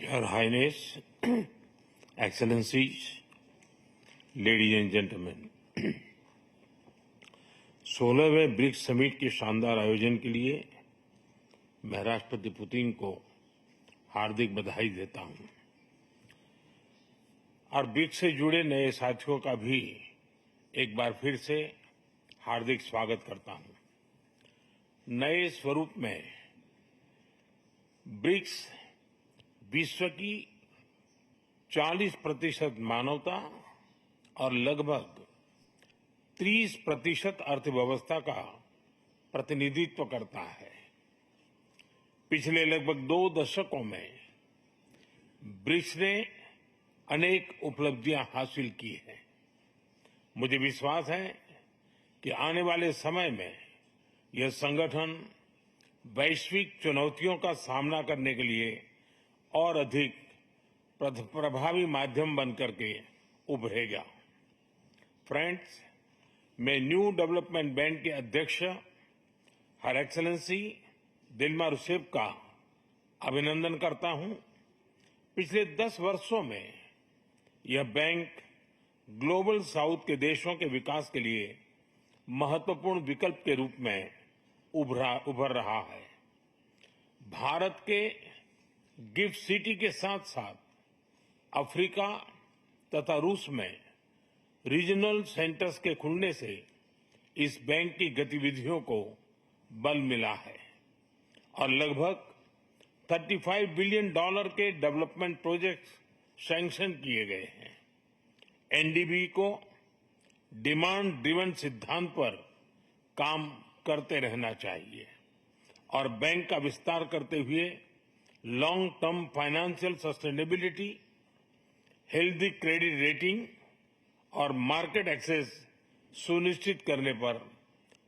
Your Highness, Excellencies, ladies and gentlemen, 16वें BRICS summit के शानदार आयोजन के लिए मैं राष्ट्रपति पुतिन को हार्दिक बधाई देता हूं और ब्रिक्स से जुड़े नए साथियों का भी एक बार फिर से हार्दिक स्वागत करता हूं। नए स्वरूप में ब्रिक्स विश्व की 40% मानवता और लगभग 30% अर्थव्यवस्था का प्रतिनिधित्व करता है। पिछले लगभग 2 दशकों में ब्रिक्स ने अनेक उपलब्धियां हासिल की हैं। मुझे विश्वास है कि आने वाले समय में यह संगठन वैश्विक चुनौतियों का सामना करने के लिए और अधिक प्रभावी माध्यम बनकर के उभरेगा। फ्रेंड्स, मैं न्यू डेवलपमेंट बैंक के अध्यक्ष हर एक्सेलेंसी दिल्मा रूसेफ का अभिनंदन करता हूं। पिछले 10 वर्षों में यह बैंक ग्लोबल साउथ के देशों के विकास के लिए महत्वपूर्ण विकल्प के रूप में उभर रहा है। भारत के गिफ्ट सिटी के साथ साथ अफ्रीका तथा रूस में रीजनल सेंटर्स के खुलने से इस बैंक की गतिविधियों को बल मिला है और लगभग $35 बिलियन के डेवलपमेंट प्रोजेक्ट्स सैंक्शन किए गए हैं। एनडीबी को डिमांड ड्रिवन सिद्धांत पर काम करते रहना चाहिए और बैंक का विस्तार करते हुए long term financial sustainability, healthy credit rating और मार्केट एक्सेस सुनिश्चित करने पर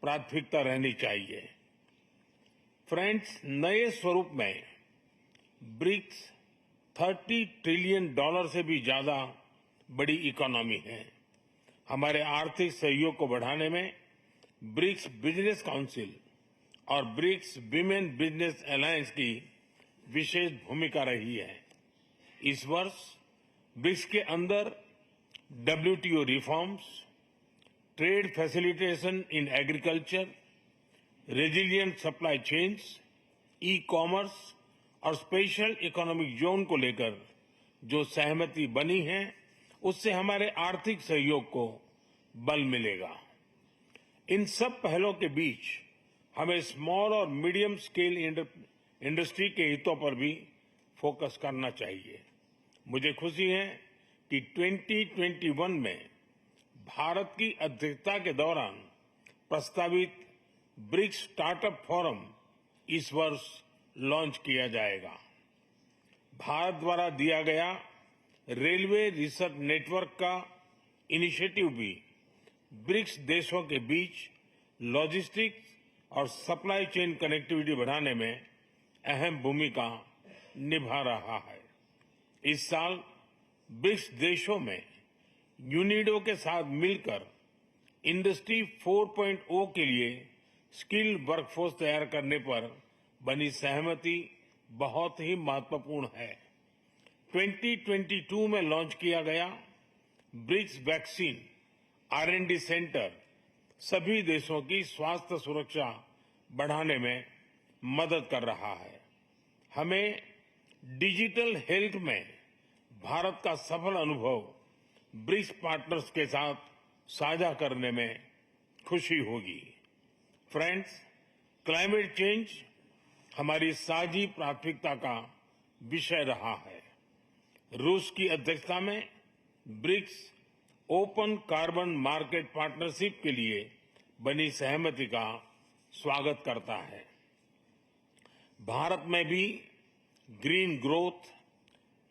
प्राथमिकता रहनी चाहिए। फ्रेंड्स, नए स्वरूप में ब्रिक्स $30 ट्रिलियन से भी ज्यादा बड़ी इकोनॉमी है। हमारे आर्थिक सहयोग को बढ़ाने में ब्रिक्स बिजनेस काउंसिल और ब्रिक्स विमेन बिजनेस अलायंस की विशेष भूमिका रही है। इस वर्ष ब्रिक्स के अंदर WTO reforms, trade facilitation in agriculture, resilient supply chains, e-commerce और स्पेशल इकोनॉमिक जोन को लेकर जो सहमति बनी है, उससे हमारे आर्थिक सहयोग को बल मिलेगा। इन सब पहलों के बीच हमें स्मॉल और मीडियम स्केल इंडस्ट्री के हितों पर भी फोकस करना चाहिए। मुझे खुशी है कि 2021 में भारत की अध्यक्षता के दौरान प्रस्तावित ब्रिक्स स्टार्टअप फोरम इस वर्ष लॉन्च किया जाएगा। भारत द्वारा दिया गया रेलवे रिसर्च नेटवर्क का इनिशिएटिव भी ब्रिक्स देशों के बीच लॉजिस्टिक्स और सप्लाई चेन कनेक्टिविटी बढ़ाने में अहम भूमिका निभा रहा है। इस साल ब्रिक्स देशों में यूनिडो के साथ मिलकर इंडस्ट्री 4.0 के लिए स्किल्ड वर्कफोर्स तैयार करने पर बनी सहमति बहुत ही महत्वपूर्ण है। 2022 में लॉन्च किया गया ब्रिक्स वैक्सीन R&D सेंटर सभी देशों की स्वास्थ्य सुरक्षा बढ़ाने में मदद कर रहा है। हमें डिजिटल हेल्थ में भारत का सफल अनुभव ब्रिक्स पार्टनर्स के साथ साझा करने में खुशी होगी। फ्रेंड्स, क्लाइमेट चेंज हमारी साझी प्राथमिकता का विषय रहा है। रूस की अध्यक्षता में BRICS open carbon market partnership के लिए बनी सहमति का स्वागत करता है। भारत में भी green growth,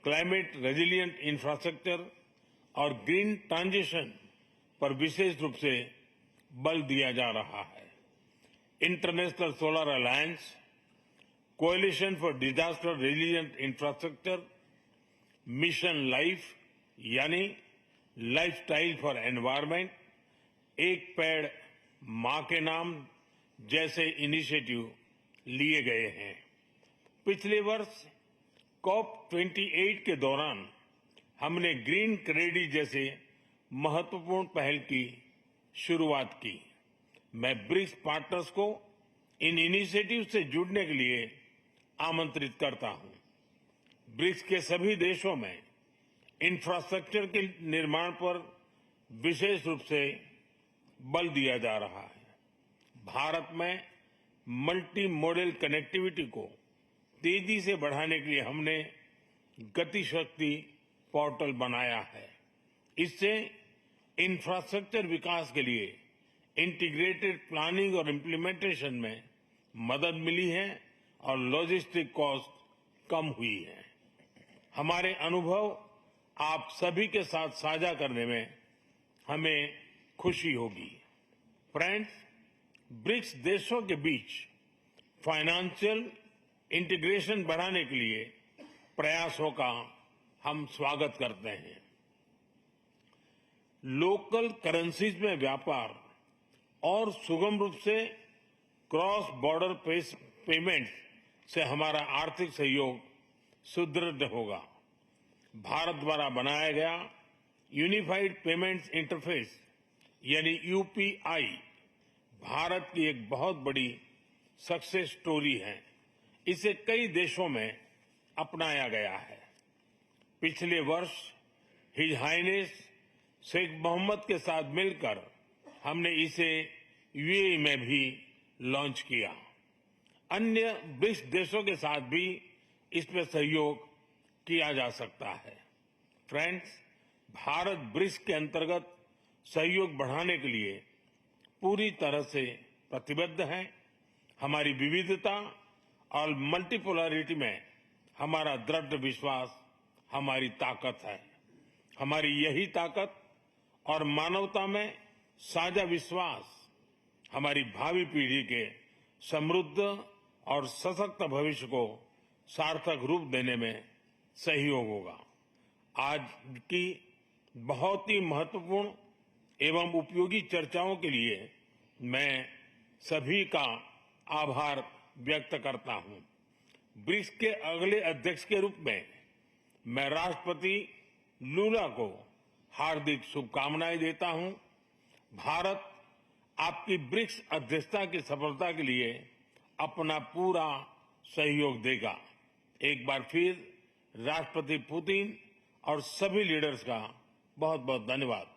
climate resilient infrastructure और ग्रीन ट्रांजिशन पर विशेष रूप से बल दिया जा रहा है। International solar alliance, coalition for disaster resilient infrastructure, mission life यानी लाइफस्टाइल फॉर एनवायरमेंट, एक पेड़ मां के नाम जैसे इनिशिएटिव लिए गए हैं। पिछले वर्ष COP28 के दौरान हमने ग्रीन क्रेडिट जैसे महत्वपूर्ण पहल की शुरुआत की। मैं ब्रिक्स पार्टनर्स को इन इनिशिएटिव से जुड़ने के लिए आमंत्रित करता हूं। ब्रिक्स के सभी देशों में इंफ्रास्ट्रक्चर के निर्माण पर विशेष रूप से बल दिया जा रहा है। भारत में मल्टी मॉडल कनेक्टिविटी को तेजी से बढ़ाने के लिए हमने गति शक्ति पोर्टल बनाया है। इससे इंफ्रास्ट्रक्चर विकास के लिए इंटीग्रेटेड प्लानिंग और इम्प्लीमेंटेशन में मदद मिली है और लॉजिस्टिक कॉस्ट कम हुई है। हमारे अनुभव आप सभी के साथ साझा करने में हमें खुशी होगी। फ्रेंड्स, ब्रिक्स देशों के बीच फाइनेंशियल इंटीग्रेशन बढ़ाने के लिए प्रयासों का हम स्वागत करते हैं। लोकल करेंसीज में व्यापार और सुगम रूप से क्रॉस बॉर्डर पेमेंट से हमारा आर्थिक सहयोग सुदृढ़ होगा। भारत द्वारा बनाया गया यूनिफाइड पेमेंट्स इंटरफेस यानी यूपीआई भारत की एक बहुत बड़ी सक्सेस स्टोरी है। इसे कई देशों में अपनाया गया है। पिछले वर्ष हिज हाइनेस शेख मोहम्मद के साथ मिलकर हमने इसे यूएई में भी लॉन्च किया। अन्य ब्रिक्स देशों के साथ भी इसमें सहयोग किया जा सकता है। फ्रेंड्स, भारत ब्रिक्स के अंतर्गत सहयोग बढ़ाने के लिए पूरी तरह से प्रतिबद्ध है। हमारी विविधता और मल्टीपोलैरिटी में हमारा दृढ़ विश्वास हमारी ताकत है। हमारी यही ताकत और मानवता में साझा विश्वास हमारी भावी पीढ़ी के समृद्ध और सशक्त भविष्य को सार्थक रूप देने में सहयोग होगा। आज की बहुत ही महत्वपूर्ण एवं उपयोगी चर्चाओं के लिए मैं सभी का आभार व्यक्त करता हूं। ब्रिक्स के अगले अध्यक्ष के रूप में मैं राष्ट्रपति लूला को हार्दिक शुभकामनाएं देता हूं। भारत आपकी ब्रिक्स अध्यक्षता की सफलता के लिए अपना पूरा सहयोग देगा। एक बार फिर राष्ट्रपति पुतिन और सभी लीडर्स का बहुत बहुत धन्यवाद।